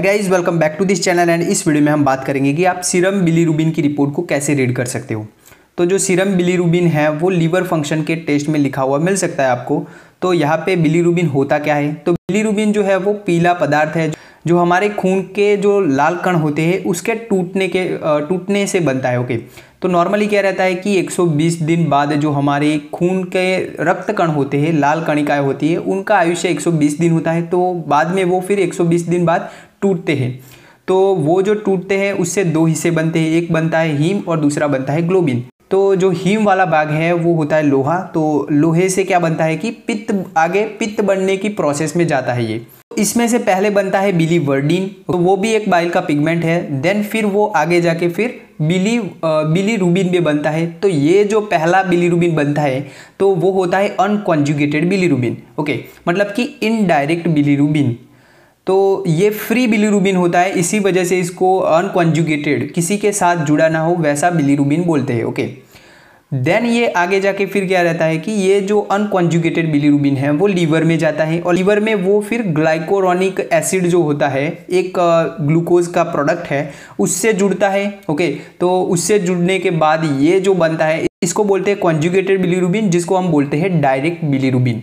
Guys, welcome back to this channel. And इस video में हम बात करेंगे कि आप सीरम बिलीरुबिन की रिपोर्ट को कैसे रीड कर सकते हो। तो जो सीरम बिलीरुबिन है वो लीवर फंक्शन के टेस्ट में लिखा हुआ मिल सकता है आपको। तो यहाँ पे बिलीरुबिन होता क्या है, तो बिलीरुबिन जो है वो पीला पदार्थ है जो हमारे खून के जो लाल कण होते हैं उसके टूटने से बनता है। ओके, तो नॉर्मली क्या रहता है कि 120 दिन बाद जो हमारे खून के रक्त कण होते हैं, लाल कणिकाएं होती है, उनका आयुष्य 120 दिन होता है। तो बाद में वो फिर 120 दिन बाद टूटते हैं। तो वो जो टूटते हैं उससे दो हिस्से बनते हैं, एक बनता है हीम और दूसरा बनता है ग्लोबिन। तो जो हीम वाला भाग है वो होता है लोहा। तो लोहे से क्या बनता है कि पित्त बनने की प्रोसेस में जाता है। ये इसमें से पहले बनता है बिलीवर्डिन, तो वो भी एक बाइल का पिगमेंट है। देन फिर वो आगे जाके फिर बिलीरुबिन भी बनता है। तो ये जो पहला बिलीरुबिन बनता है तो वो होता है अनकॉन्जुगेटेड बिलीरुबिन। ओके, मतलब कि इनडायरेक्ट बिलीरुबिन। तो ये फ्री बिलीरुबिन होता है, इसी वजह से इसको अनकॉन्जुगेटेड, किसी के साथ जुड़ा ना हो वैसा बिलीरुबिन बोलते हैं। ओके, देन ये आगे जाके फिर क्या रहता है कि ये जो अनकॉन्जुगेटेड बिलीरुबिन है वो लीवर में जाता है और लीवर में वो फिर ग्लाइकोरोनिक एसिड जो होता है, एक ग्लूकोज का प्रोडक्ट है, उससे जुड़ता है। ओके, तो उससे जुड़ने के बाद ये जो बनता है इसको बोलते हैं कॉन्जुगेटेड बिलीरुबिन, जिसको हम बोलते हैं डायरेक्ट बिलीरुबिन।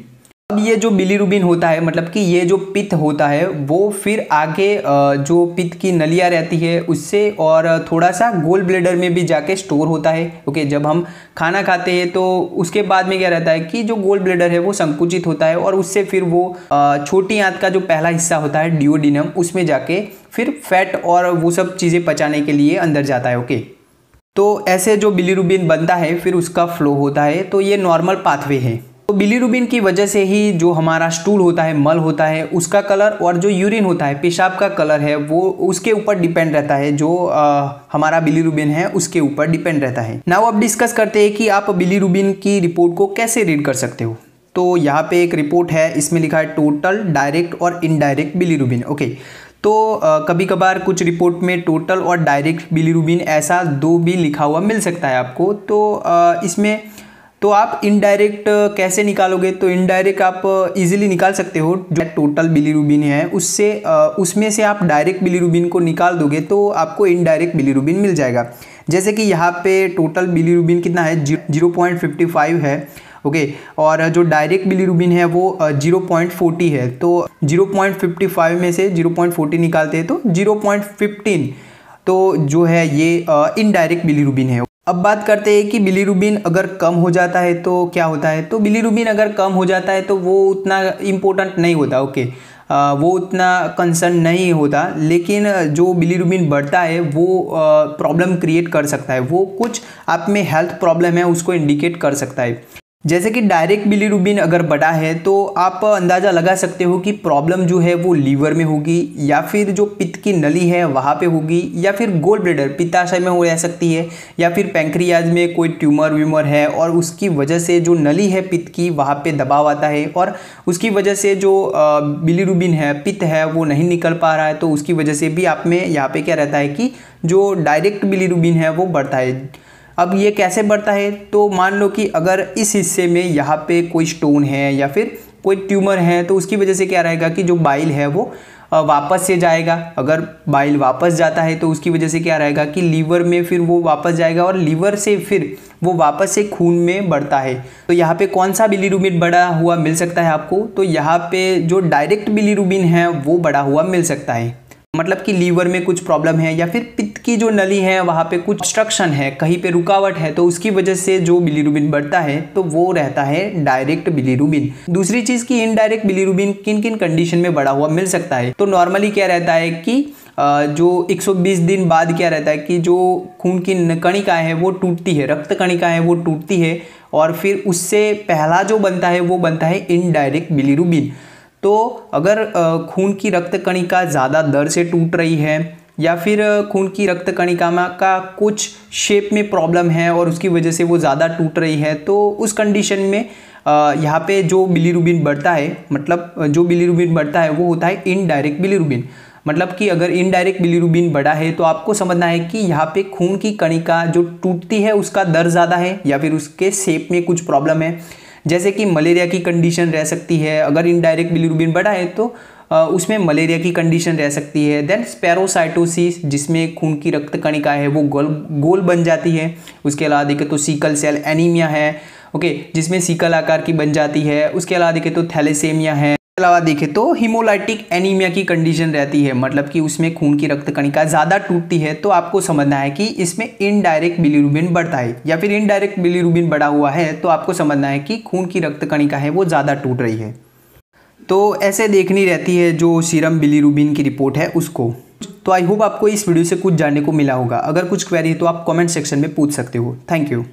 अब ये जो बिलीरुबिन होता है, मतलब कि ये जो पित्त होता है वो फिर आगे जो पित्त की नलियाँ रहती है उससे और थोड़ा सा गोल ब्लेडर में भी जाके स्टोर होता है। ओके, जब हम खाना खाते हैं तो उसके बाद में क्या रहता है कि जो गोल ब्लेडर है वो संकुचित होता है और उससे फिर वो छोटी आंत का जो पहला हिस्सा होता है डिओडिनम, उसमें जाके फिर फैट और वो सब चीज़ें पचाने के लिए अंदर जाता है। ओके, तो ऐसे जो बिलीरुबिन बनता है फिर उसका फ्लो होता है। तो ये नॉर्मल पाथवे है। तो बिलीरुबिन की वजह से ही जो हमारा स्टूल होता है, मल होता है, उसका कलर और जो यूरिन होता है, पेशाब का कलर है, वो उसके ऊपर डिपेंड रहता है। जो हमारा बिलीरुबिन है उसके ऊपर डिपेंड रहता है। नाउ अब डिस्कस करते हैं कि आप बिलीरुबिन की रिपोर्ट को कैसे रीड कर सकते हो। तो यहाँ पे एक रिपोर्ट है, इसमें लिखा है टोटल, डायरेक्ट और इनडायरेक्ट बिलीरुबिन। ओके, तो कभी कभार कुछ रिपोर्ट में टोटल और डायरेक्ट बिलीरुबिन ऐसा दो भी लिखा हुआ मिल सकता है आपको। तो इसमें तो आप इनडायरेक्ट कैसे निकालोगे, तो इनडायरेक्ट आप इजीली निकाल सकते हो। जो टोटल बिलीरुबिन है उसमें से आप डायरेक्ट बिलीरुबिन को निकाल दोगे तो आपको इनडायरेक्ट बिलीरुबिन मिल जाएगा। जैसे कि यहाँ पे टोटल बिलीरुबिन कितना है, 0.55 है। ओके, और जो डायरेक्ट बिलीरुबिन है वो 0.40 है। तो 0.55 में से 0.40 निकालते हैं तो 0.15, तो जो है ये इनडायरेक्ट बिलीरुबिन है। अब बात करते हैं कि बिलीरुबिन अगर कम हो जाता है तो क्या होता है। तो बिलीरुबिन अगर कम हो जाता है तो वो उतना इम्पोर्टेंट नहीं होता। ओके, वो उतना कंसर्न नहीं होता, लेकिन जो बिलीरुबिन बढ़ता है वो प्रॉब्लम क्रिएट कर सकता है। वो कुछ आप में हेल्थ प्रॉब्लम है उसको इंडिकेट कर सकता है। जैसे कि डायरेक्ट बिलीरुबिन अगर बढ़ा है तो आप अंदाज़ा लगा सकते हो कि प्रॉब्लम जो है वो लीवर में होगी, या फिर जो पित्त की नली है वहाँ पे होगी, या फिर गोल ब्लेडर पित्ताशय में हो सकती है, या फिर पैंक्रियाज में कोई ट्यूमर व्यूमर है और उसकी वजह से जो नली है पित्त की वहाँ पे दबाव आता है और उसकी वजह से जो बिलीरुबिन है, पित्त है, वो नहीं निकल पा रहा है। तो उसकी वजह से भी आप में यहाँ पे क्या रहता है कि जो डायरेक्ट बिलीरुबिन है वो बढ़ता है। अब ये कैसे बढ़ता है, तो मान लो कि अगर इस हिस्से में यहाँ पे कोई स्टोन है या फिर कोई ट्यूमर है तो उसकी वजह से क्या रहेगा कि जो बाइल है वो वापस से जाएगा। अगर बाइल वापस जाता है तो उसकी वजह से क्या रहेगा कि लीवर में फिर वो वापस जाएगा और लीवर से फिर वो वापस से खून में बढ़ता है। तो यहाँ पे कौन सा बिलीरुबिन बढ़ा हुआ मिल सकता है आपको, तो यहाँ पे जो डायरेक्ट बिलीरुबिन है वो बढ़ा हुआ मिल सकता है। मतलब कि लीवर में कुछ प्रॉब्लम है या फिर पित्त की जो नली है वहाँ पे कुछ ऑब्स्ट्रक्शन है, कहीं पे रुकावट है, तो उसकी वजह से जो बिलीरुबिन बढ़ता है तो वो रहता है डायरेक्ट बिलीरुबिन। दूसरी चीज़ की इनडायरेक्ट बिलीरुबिन किन किन कंडीशन में बढ़ा हुआ मिल सकता है, तो नॉर्मली क्या रहता है कि जो 120 दिन बाद क्या रहता है कि जो खून की कणिकाएं है वो टूटती है, रक्त कणिकाएं है वो टूटती है और फिर उससे पहला जो बनता है वो बनता है इनडायरेक्ट बिलीरुबिन। तो अगर खून की रक्त कणिका ज़्यादा दर से टूट रही है या फिर खून की रक्त कणिका का कुछ शेप में प्रॉब्लम है और उसकी वजह से वो ज़्यादा टूट रही है, तो उस कंडीशन में यहाँ पे जो बिलीरुबिन बढ़ता है, मतलब जो बिलीरुबिन बढ़ता है वो होता है इनडायरेक्ट बिलीरुबिन। मतलब कि अगर इनडायरेक्ट बिलीरुबिन बढ़ा है तो आपको समझना है कि यहाँ पे खून की कणिका जो टूटती है उसका दर ज़्यादा है या फिर उसके शेप में कुछ प्रॉब्लम है। जैसे कि मलेरिया की कंडीशन रह सकती है। अगर इनडायरेक्ट बिलीरुबिन बढ़ा है तो उसमें मलेरिया की कंडीशन रह सकती है। देन स्पेरोसाइटोसिस, जिसमें खून की रक्त कणिका है वो गोल बन जाती है। उसके अलावा देखें तो सिकल सेल एनीमिया है, ओके, जिसमें सिकल आकार की बन जाती है। उसके अलावा देखें तो थैलेसेमिया है। इसके अलावा देखें तो हीमोलाइटिक एनीमिया की कंडीशन रहती है, मतलब कि उसमें खून की रक्त कणिका ज़्यादा टूटती है। तो आपको समझना है कि इसमें इनडायरेक्ट बिलीरुबिन बढ़ता है या फिर इनडायरेक्ट बिलीरुबिन बढ़ा हुआ है, तो आपको समझना है कि खून की रक्त कणिका है वो ज़्यादा टूट रही है। तो ऐसे देखनी रहती है जो सीरम बिलीरुबिन की रिपोर्ट है उसको। तो आई होप आपको इस वीडियो से कुछ जानने को मिला होगा। अगर कुछ क्वेरी है तो आप कमेंट सेक्शन में पूछ सकते हो। Thank you.